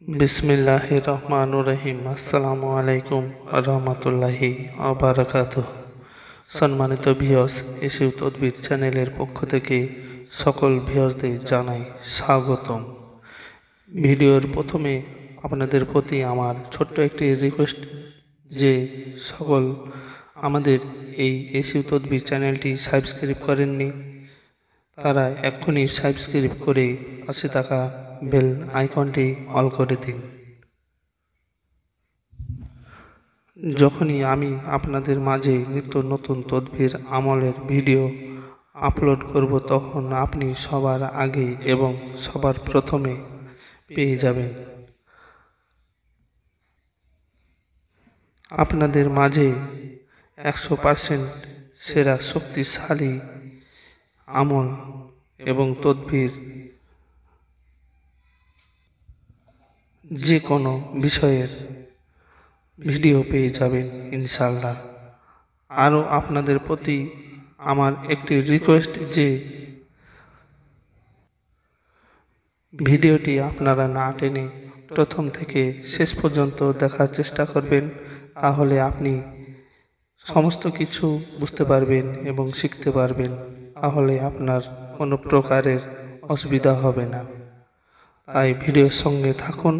বিসমিল্লাহির রহমানির রহিম। আসসালামু আলাইকুম রহমতুল্লাহি ওয়াবারাকাতুহু। সম্মানিত ভিউয়ার্স, এসি তদবির চ্যানেলের পক্ষ থেকে সকল ভিউয়ার্সদের জানাই স্বাগতম। ভিডিওর প্রথমে আপনাদের প্রতি আমার ছোট্ট একটি রিকোয়েস্ট যে সকল আমাদের এই এসি তদবির চ্যানেলটি সাবস্ক্রাইব করেননি তারা এক্ষুনি সাবস্ক্রাইব করে পাশে থাকা বেল আইকনটি অল করে দিন। যখনই আমি আপনাদের মাঝে নিত্য নতুন তদবির আমলের ভিডিও আপলোড করব তখন আপনি সবার আগে এবং সবার প্রথমে পেয়ে যাবেন। আপনাদের মাঝে 100% সেরা শক্তিশালী আমল এবং তদবির যে কোনো বিষয়ের ভিডিও পেয়ে যাবেন ইনশাআল্লাহ। আরও আপনাদের প্রতি আমার একটি রিকোয়েস্ট যে ভিডিওটি আপনারা না টেনে প্রথম থেকে শেষ পর্যন্ত দেখার চেষ্টা করবেন, তাহলে আপনি সমস্ত কিছু বুঝতে পারবেন এবং শিখতে পারবেন। তাহলে আপনার কোনো প্রকারের অসুবিধা হবে না। তাই ভিডিওর সঙ্গে থাকুন।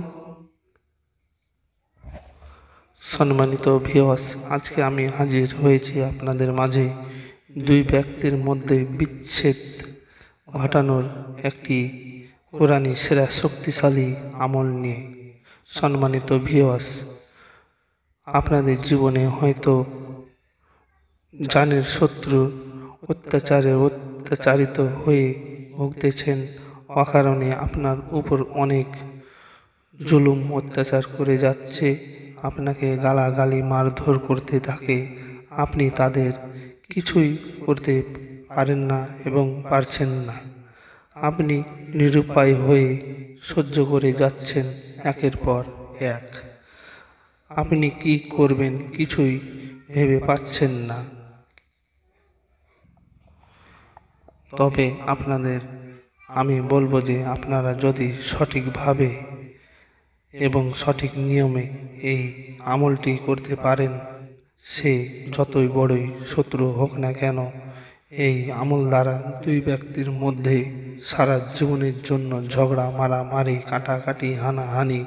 সম্মানিত ভিউয়ার্স, আজকে আমি হাজির হয়েছি আপনাদের মাঝে দুই ব্যক্তির মধ্যে বিচ্ছেদ ঘটানোর একটি কোরআনী সেরা শক্তিশালী আমল নিয়ে। সম্মানিত ভিউয়ার্স, আপনাদের জীবনে হয়তো জানের শত্রু অত্যাচারিত হয়ে ভুগতেছেন, অকারণে আপনার উপর অনেক জুলুম অত্যাচার করে যাচ্ছে, আপনাকে গালাগালি মারধর করতে থাকে, আপনি তাদের কিছুই করতে পারেন না এবং পারছেন না। আপনি নিরুপায় হয়ে সহ্য করে যাচ্ছেন একের পর এক। আপনি কি করবেন কিছুই ভেবে পাচ্ছেন না। তবে আপনাদের আমি বলবো যে আপনারা যদি সঠিকভাবে এবং সঠিক নিয়মে এই আমলটি করতে পারেন, সে যতই বড়ই শত্রু হোক না কেন, এই আমল দ্বারা দুই ব্যক্তির মধ্যে সারা জীবনের জন্য ঝগড়া মারামারি কাটাকাটি হানাহানি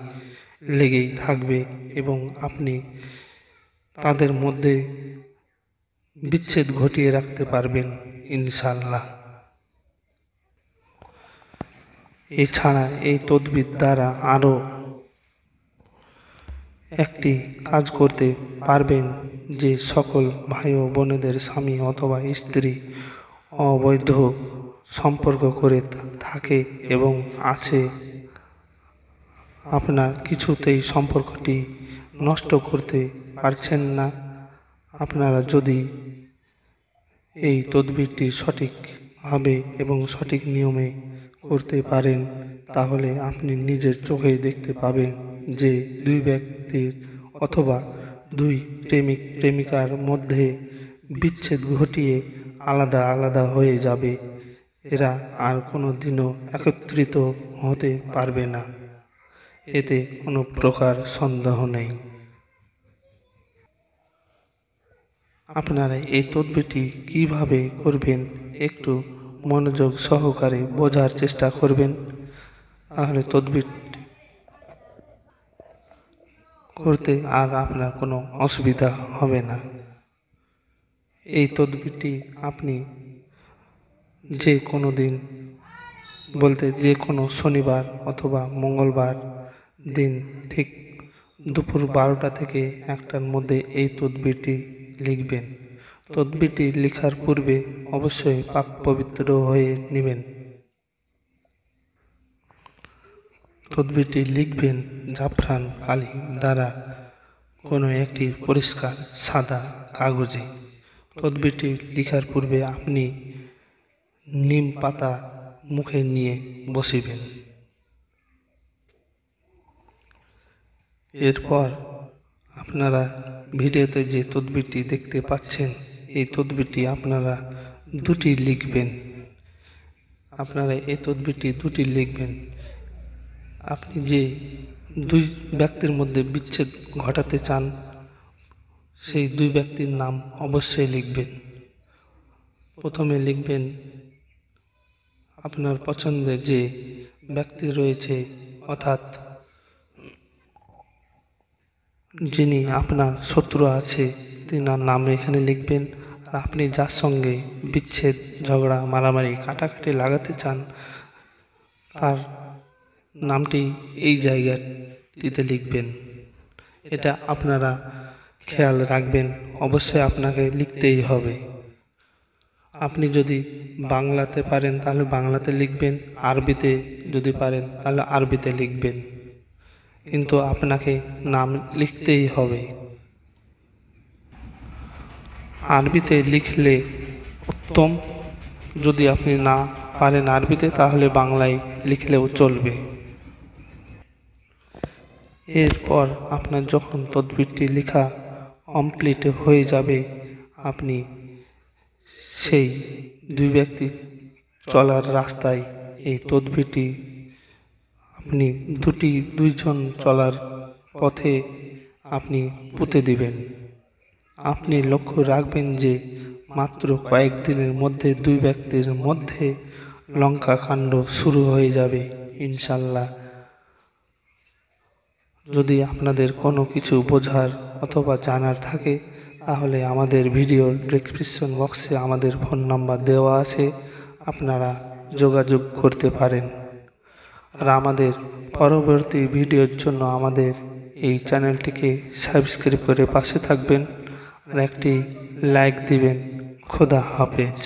লেগেই থাকবে এবং আপনি তাদের মধ্যে বিচ্ছেদ ঘটিয়ে রাখতে পারবেন ইনশাআল্লাহ। এছাড়া এই তদবির দ্বারা আরও একটি কাজ করতে পারবেন, যে সকল ভাই ও বোনেদের স্বামী অথবা স্ত্রী অবৈধ সম্পর্ক করে থাকে এবং আছে, আপনার কিছুতেই সম্পর্কটি নষ্ট করতে পারছেন না, আপনারা যদি এই তদবিরটি সঠিকভাবে এবং সঠিক নিয়মে করতে পারেন, তাহলে আপনি নিজের চোখেই দেখতে পাবেন যে দুই ব্যক্তির অথবা দুই প্রেমিক প্রেমিকার মধ্যে বিচ্ছেদ ঘটিয়ে আলাদা আলাদা হয়ে যাবে। এরা আর কোনো দিনও একত্রিত হতে পারবে না, এতে কোনো প্রকার সন্দেহ নেই। আপনারা এই তদবিরটি কিভাবে করবেন একটু মনোযোগ সহকারে বোঝার চেষ্টা করবেন, তাহলে তদবির করতে আর আপনার কোনো অসুবিধা হবে না। এই তদবিরটি আপনি যে কোনো দিন বলতে যে কোনো শনিবার অথবা মঙ্গলবার দিন ঠিক দুপুর 12টা থেকে 1টার মধ্যে এই তদবিরটি লিখবেন। তদবিরটি লেখার পূর্বে অবশ্যই পাক পবিত্র হয়ে নেবেন। তদবিরটি লিখবেন জাফরান কালি দ্বারা কোনো একটি পরিষ্কার সাদা কাগজে। তদবিরটি লেখার পূর্বে আপনি নিম পাতা মুখে নিয়ে বসিবেন। এরপর আপনারা ভিডিওতে যে তদবিরটি দেখতে পাচ্ছেন, এই তদবিরটি আপনারা দুটি লিখবেন। আপনারা এই তদবিরটি দুটি লিখবেন। আপনি যে দুই ব্যক্তির মধ্যে বিচ্ছেদ ঘটাতে চান সেই দুই ব্যক্তির নাম অবশ্যই লিখবেন। প্রথমে লিখবেন আপনার পছন্দের যে ব্যক্তি রয়েছে, অর্থাৎ যিনি আপনার শত্রু আছে তিনার নাম এখানে লিখবেন। আর আপনি যার সঙ্গে বিচ্ছেদ, ঝগড়া, মারামারি, কাটাকাটি লাগাতে চান তার নামটি এই জায়গাটিতে লিখবেন। এটা আপনারা খেয়াল রাখবেন, অবশ্যই আপনাকে লিখতেই হবে। আপনি যদি বাংলাতে পারেন তাহলে বাংলাতে লিখবেন, আরবিতে যদি পারেন তাহলে আরবিতে লিখবেন, কিন্তু আপনাকে নাম লিখতেই হবে। আরবিতে লিখলে উত্তম, যদি আপনি না পারেন আরবিতে তাহলে বাংলায় লিখলেও চলবে। এরপর আপনার যখন তদবিরটি লেখা কমপ্লিট হয়ে যাবে, আপনি সেই দুই ব্যক্তি চলার রাস্তায় এই তদবিরটি আপনি দুইজন চলার পথে আপনি পুঁতে দিবেন। আপনি লক্ষ্য রাখবেন যে মাত্র কয়েকদিনের মধ্যে দুই ব্যক্তির মধ্যে লঙ্কা কাণ্ড শুরু হয়ে যাবে ইনশাল্লাহ। যদি আপনাদের কোনো কিছু বোঝার অথবা জানার থাকে তাহলে আমাদের ভিডিওর ডেসক্রিপশন বক্সে আমাদের ফোন নাম্বার দেওয়া আছে, আপনারা যোগাযোগ করতে পারেন। আর আমাদের পরবর্তী ভিডিওর জন্য আমাদের এই চ্যানেলটিকে সাবস্ক্রাইব করে পাশে থাকবেন আর একটি লাইক দিবেন। খোদা হাফেজ।